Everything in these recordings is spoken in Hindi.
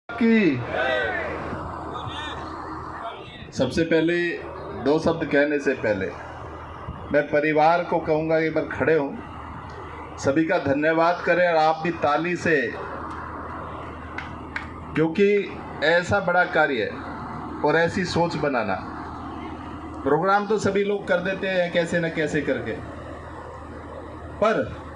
की सबसे पहले दो शब्द कहने से पहले मैं परिवार को कहूँगा एक बार खड़े हों, सभी का धन्यवाद करें और आप भी ताली से, क्योंकि ऐसा बड़ा कार्य है और ऐसी सोच बनाना। प्रोग्राम तो सभी लोग कर देते हैं कैसे न कैसे करके, पर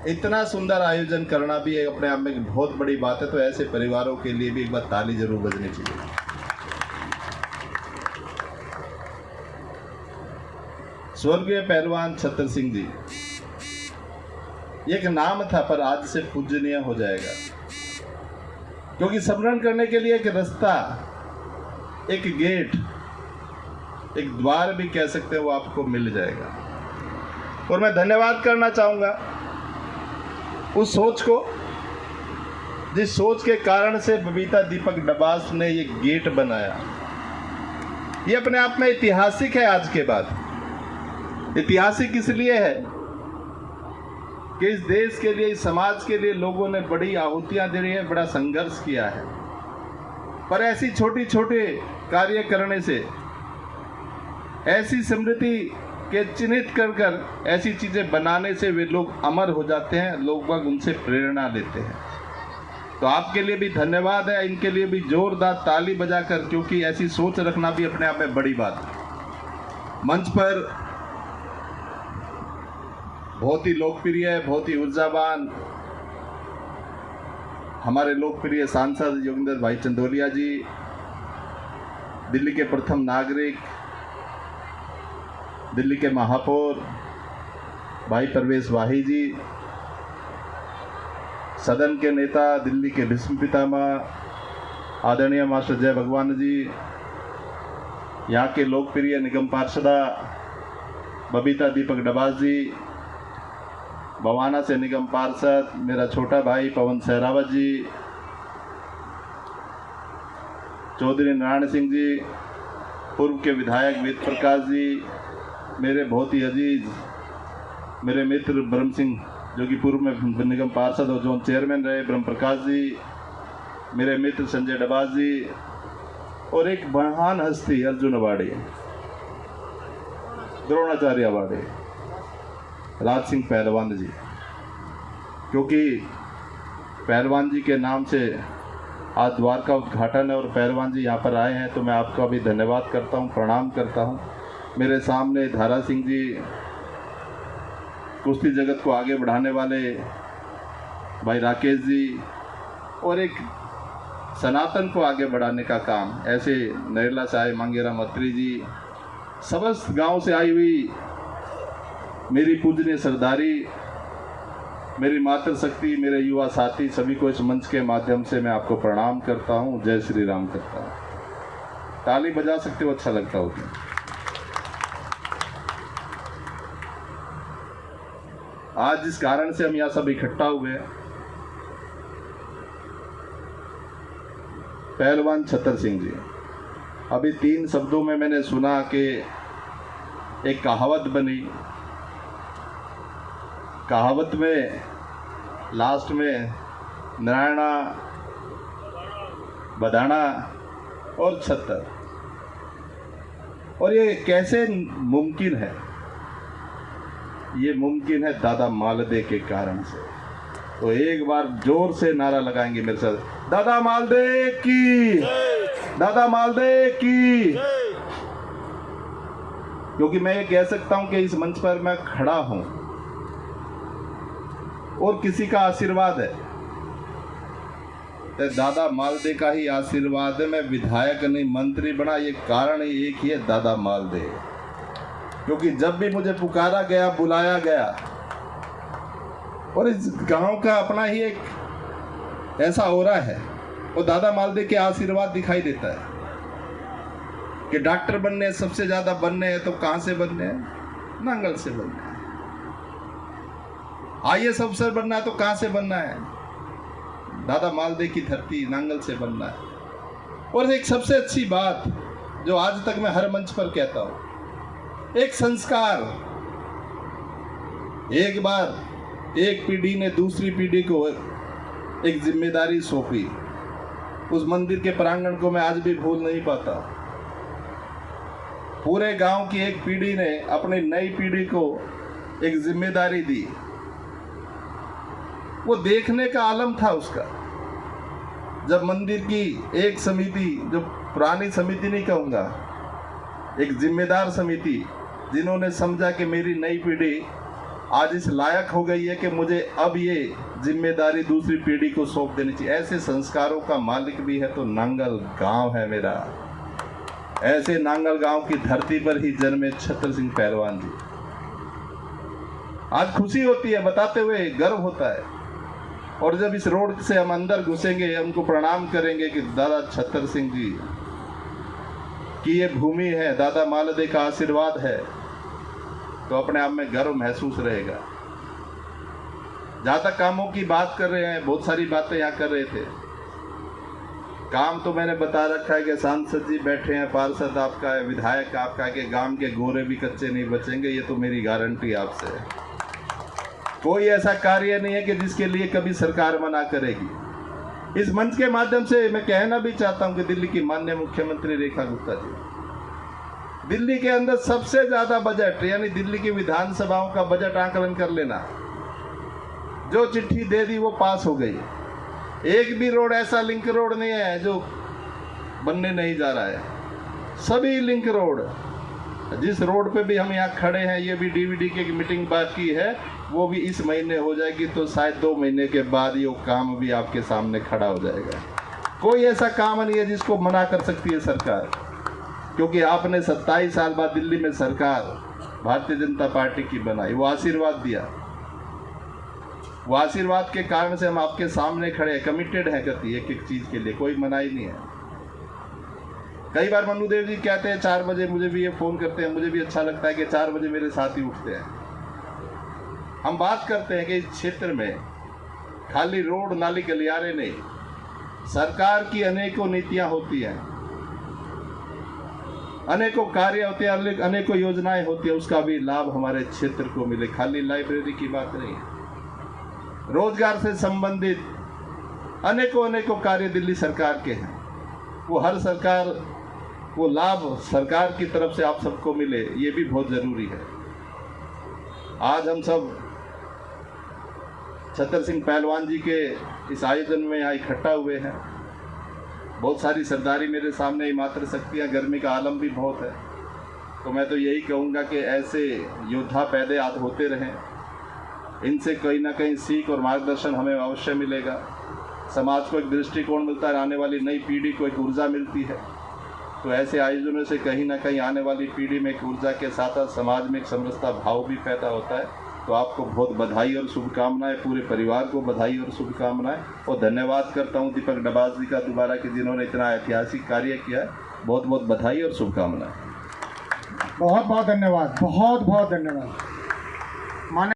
इतना सुंदर आयोजन करना भी एक अपने आप में एक बहुत बड़ी बात है। तो ऐसे परिवारों के लिए भी एक बार ताली जरूर बजनी चाहिए। स्वर्गीय पहलवान छतर सिंह जी, एक नाम था पर आज से पूजनीय हो जाएगा, क्योंकि स्मरण करने के लिए एक रास्ता, एक गेट, एक द्वार भी कह सकते हो, वो आपको मिल जाएगा। और मैं धन्यवाद करना चाहूँगा उस सोच को, जिस सोच के कारण से बबीता दीपक डबास ने ये गेट बनाया। ये अपने आप में ऐतिहासिक है। आज के बाद ऐतिहासिक इसलिए है कि इस देश के लिए, इस समाज के लिए लोगों ने बड़ी आहुतियां दी है, बड़ा संघर्ष किया है, पर ऐसी छोटी छोटे कार्य करने से, ऐसी स्मृति के चिन्हित कर कर ऐसी चीज़ें बनाने से वे लोग अमर हो जाते हैं, लोग बाग उनसे प्रेरणा लेते हैं। तो आपके लिए भी धन्यवाद है, इनके लिए भी जोरदार ताली बजाकर, क्योंकि ऐसी सोच रखना भी अपने आप में बड़ी बात है। मंच पर बहुत ही लोकप्रिय है, बहुत ही ऊर्जावान हमारे लोकप्रिय सांसद योगेंद्र भाई चंदोलिया जी, दिल्ली के प्रथम नागरिक, दिल्ली के महापौर भाई परवेश वाही जी, सदन के नेता, दिल्ली के भीष्म पितामह आदरणीय मास्टर जय भगवान जी, यहाँ के लोकप्रिय निगम पार्षदा बबीता दीपक डबास जी, बवाना से निगम पार्षद मेरा छोटा भाई पवन सहरावत जी, चौधरी नारायण सिंह जी, पूर्व के विधायक वेद प्रकाश जी, मेरे बहुत ही अजीज मेरे मित्र ब्रह्म सिंह, जो कि पूर्व में निगम पार्षद और जोन चेयरमैन रहे, ब्रह्म प्रकाश जी, मेरे मित्र संजय डबास जी, और एक महान हस्ती अर्जुन अवार्डी, द्रोणाचार्य अवार्डी राज सिंह पहलवान जी। क्योंकि पहलवान जी के नाम से आज द्वार का उद्घाटन है और पहलवान जी यहाँ पर आए हैं, तो मैं आपका भी धन्यवाद करता हूँ, प्रणाम करता हूँ। मेरे सामने धारा सिंह जी, कुश्ती जगत को आगे बढ़ाने वाले भाई राकेश जी, और एक सनातन को आगे बढ़ाने का काम ऐसे नरेला साहेब मांगेरा मत्री जी, समस्त गांव से आई हुई मेरी पूजनीय सरदारी, मेरी मातृशक्ति, मेरे युवा साथी, सभी को इस मंच के माध्यम से मैं आपको प्रणाम करता हूँ, जय श्री राम करता हूँ। ताली बजा सकते हो, अच्छा लगता होगा। आज जिस कारण से हम यहाँ सब इकट्ठा हुए हैं, पहलवान छतर सिंह जी, अभी 3 शब्दों में मैंने सुना कि एक कहावत बनी, कहावत में लास्ट में नारायणा, बदाना और छतर, और ये कैसे मुमकिन है? ये मुमकिन है दादा मालदे के कारण से। तो एक बार जोर से नारा लगाएंगे मेरे साथ, दादा मालदे की, दादा मालदे की। क्योंकि मैं ये कह सकता हूं कि इस मंच पर मैं खड़ा हूं और किसी का आशीर्वाद है, तो दादा मालदे का ही आशीर्वाद है। मैं विधायक नहीं, मंत्री बना, ये कारण ही एक ही है, दादा मालदे। क्योंकि जब भी मुझे पुकारा गया, बुलाया गया, और इस गांव का अपना ही एक ऐसा ऑरा है, वो दादा मालदे के आशीर्वाद दिखाई देता है कि डॉक्टर बनने, सबसे ज्यादा बनने हैं तो कहां से बनने हैं? नांगल से बनना है। IAS अफसर बनना है तो कहां से बनना है? दादा मालदे की धरती नांगल से बनना है। और एक सबसे अच्छी बात जो आज तक मैं हर मंच पर कहता हूं, एक संस्कार, एक बार एक पीढ़ी ने दूसरी पीढ़ी को एक जिम्मेदारी सौंपी उस मंदिर के प्रांगण को मैं आज भी भूल नहीं पाता। पूरे गांव की एक पीढ़ी ने अपनी नई पीढ़ी को एक जिम्मेदारी दी। वो देखने का आलम था उसका, जब मंदिर की एक समिति, जो पुरानी समिति नहीं कहूँगा, एक जिम्मेदार समिति, जिन्होंने समझा कि मेरी नई पीढ़ी आज इस लायक हो गई है कि मुझे अब ये जिम्मेदारी दूसरी पीढ़ी को सौंप देनी चाहिए। ऐसे संस्कारों का मालिक भी है तो नांगल गांव है मेरा। ऐसे नांगल गांव की धरती पर ही जन्मे छतर सिंह पहलवान जी। आज खुशी होती है, बताते हुए गर्व होता है। और जब इस रोड से हम अंदर घुसेंगे, उनको प्रणाम करेंगे कि दादा छतर सिंह जी की ये भूमि है, दादा मालदे का आशीर्वाद है, तो अपने आप में गर्व महसूस रहेगा। जहाँ तक कामों की बात कर रहे हैं, बहुत सारी बातें यहाँ कर रहे थे। काम तो मैंने बता रखा है कि सांसद जी बैठे हैं, पार्षद आपका है, विधायक आपका है, कि गांव के गोरे भी कच्चे नहीं बचेंगे, ये तो मेरी गारंटी आपसे है। कोई ऐसा कार्य नहीं है कि जिसके लिए कभी सरकार मना करेगी। इस मंच के माध्यम से मैं कहना भी चाहता हूं कि दिल्ली की माननीय मुख्यमंत्री रेखा गुप्ता जी, दिल्ली के अंदर सबसे ज्यादा बजट, यानी दिल्ली की विधानसभाओं का बजट आकलन कर लेना, जो चिट्ठी दे दी वो पास हो गई। एक भी रोड ऐसा लिंक रोड नहीं है जो बनने नहीं जा रहा है। सभी लिंक रोड, जिस रोड पे भी हम यहाँ खड़े हैं, ये भी डीवीडी की मीटिंग बाकी है, वो भी इस महीने हो जाएगी, तो शायद 2 महीने के बाद ये काम भी आपके सामने खड़ा हो जाएगा। कोई ऐसा काम नहीं है जिसको मना कर सकती है सरकार, क्योंकि आपने 27 साल बाद दिल्ली में सरकार भारतीय जनता पार्टी की बनाई, वो आशीर्वाद दिया। वो आशीर्वाद के कारण से हम आपके सामने खड़े हैं, कमिटेड हैं गति एक एक चीज के लिए, कोई मनाही नहीं है। कई बार मनुदेव जी कहते हैं 4 बजे, मुझे भी ये फोन करते हैं, मुझे भी अच्छा लगता है कि 4 बजे मेरे साथ ही उठते हैं। हम बात करते हैं कि इस क्षेत्र में खाली रोड नाली गलियारे नहीं, सरकार की अनेकों नीतियां होती हैं, अनेकों कार्य होते हैं, अनेकों योजनाएं होती है, उसका भी लाभ हमारे क्षेत्र को मिले। खाली लाइब्रेरी की बात नहीं है, रोजगार से संबंधित अनेकों कार्य दिल्ली सरकार के हैं। वो हर सरकार, वो लाभ सरकार की तरफ से आप सबको मिले, ये भी बहुत जरूरी है। आज हम सब छतर सिंह पहलवान जी के इस आयोजन में यहाँ इकट्ठा हुए हैं। बहुत सारी सरदारी मेरे सामने ही मात्र शक्तियाँ, गर्मी का आलम भी बहुत है, तो मैं तो यही कहूँगा कि ऐसे योद्धा पैदा होते रहें। इनसे कहीं ना कहीं सीख और मार्गदर्शन हमें अवश्य मिलेगा। समाज को एक दृष्टिकोण मिलता है, आने वाली नई पीढ़ी को एक ऊर्जा मिलती है। तो ऐसे आयोजनों से कहीं ना कहीं आने वाली पीढ़ी में एक ऊर्जा के साथ साथ समाज में एक समरसता भाव भी पैदा होता है। तो आपको बहुत बधाई और शुभकामनाएं, पूरे परिवार को बधाई और शुभकामनाएं, और धन्यवाद करता हूं दीपक डबास जी का दोबारा कि जिन्होंने इतना ऐतिहासिक कार्य किया है। बहुत बहुत बधाई और शुभकामनाएं। बहुत बहुत धन्यवाद, बहुत बहुत धन्यवाद।